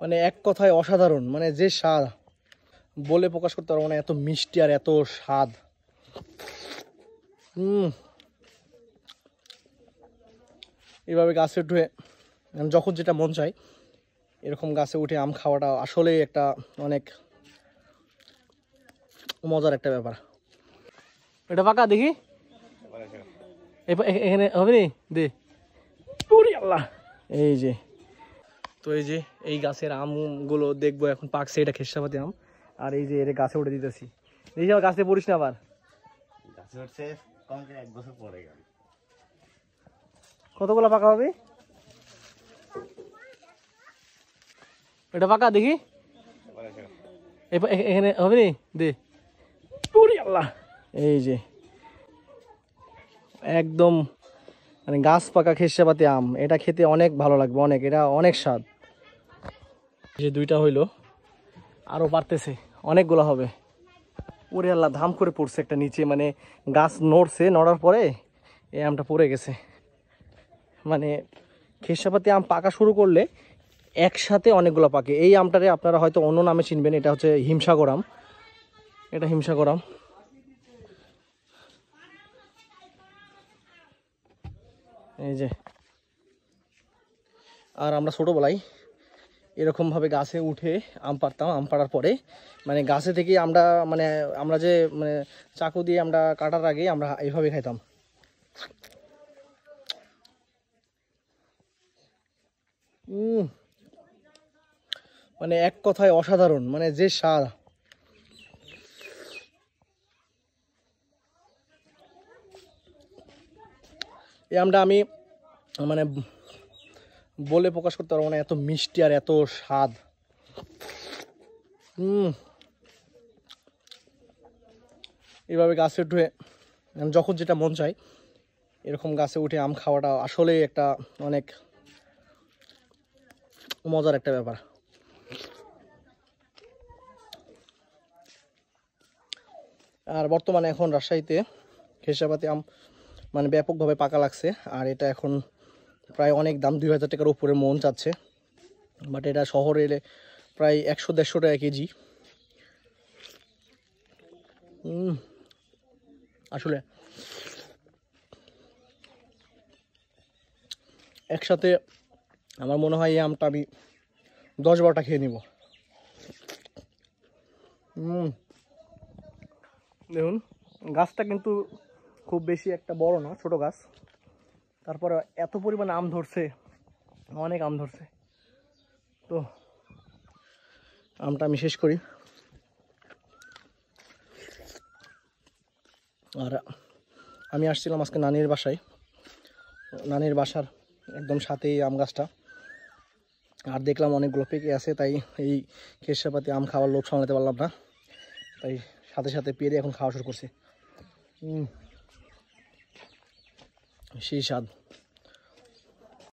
মানে এক কথায় অসাধারণ, মানে যে স্বাদ বলে প্রকাশ করতে পারবো না, এত মিষ্টি আর এত স্বাদ। এইভাবে গাছে উঠে যখন যেটা মন চায় এরকম গাছে উঠে আম খাওয়াটা আসলে একটা অনেক মজার একটা ব্যাপার। এটা পাকা দেখি, এখানে হবে নি দে। আল্লাহ, এই যে তো এই যে এই গাছের আমগুলো দেখবো এখন পাকছে, এটা খেসাপাতি আম। আর এই যে এর গাছে উঠে দিতেছি, দেখি আবার গাছে পড়িস না আবার। গাছে উঠছে কম করে 1 বছর পরে গেল। কতগুলো পাকা হবে এটা পাকা দেখি, এখানে হবে নি দে। আল্লাহ, এই যে একদম মানে গাছ পাকা খেসাপাতি আম, এটা খেতে অনেক ভালো লাগবে, অনেক, এটা অনেক স্বাদ। যে দুইটা হইলো, আরো বাড়তেছে, অনেকগুলো হবে। ওরে আল্লাহ, ধাম করে পড়ছে একটা নিচে, মানে গাছ নড়ছে, নড়ার পরে এই আমটা পড়ে গেছে। মানে খেসাপাতি আম পাকা শুরু করলে একসাথে অনেকগুলো পাকে। এই আমটারে আপনারা হয়তো অন্য নামে চিনবেন, এটা হচ্ছে হিমসাগর আম। এটা হিমসাগর আম। এই যে, আর আমরা ছোটোবেলায় এরকমভাবে গাছে উঠে আম পাড়তাম। আম পাড়ার পরে মানে গাছে থেকে আমরা যে মানে চাকু দিয়ে আমরা কাটার আগে আমরা এইভাবে খাইতাম। মানে এক কথায় অসাধারণ, মানে যে স্বাদ। এই আমটা আমি মানে বলে প্রকাশ করতে পারবো না, এত মিষ্টি আর এত স্বাদ। এইভাবে গাছে উঠে যখন যেটা মন চায় এরকম গাছে উঠে আম খাওয়াটা আসলে একটা অনেক মজার একটা ব্যাপার। আর বর্তমানে এখন রাজশাহীতে খেসাপাতি আম মানে ব্যাপকভাবে পাকা লাগছে। আর এটা এখন প্রায় অনেক দাম, 2000 টাকার উপরে মন চাচ্ছে। বাট এটা শহরে এলে প্রায় 100-150 টাকা কেজি। আসলে একসাথে আমার মনে হয় এই আমটা আমি 10-12টা খেয়ে নিব। দেখুন, গাছটা কিন্তু খুব বেশি একটা বড় না, ছোট গাছ, তারপরে এত পরিমাণে আম ধরছে, অনেক আম ধরছে। তো আমটা আমি শেষ করি। আর আমি আসছিলাম আজকে নানির বাসায়, নানির বাসার একদম সাথেই আম গাছটা। আর দেখলাম অনেকগুলো পেকে আছে, তাই এই খেসাপাতি আম খাওয়ার লোভ সামলাতে পারলাম না, তাই সাথে সাথে পেরে এখন খাওয়া শুরু করছি। সেই স্বাদ।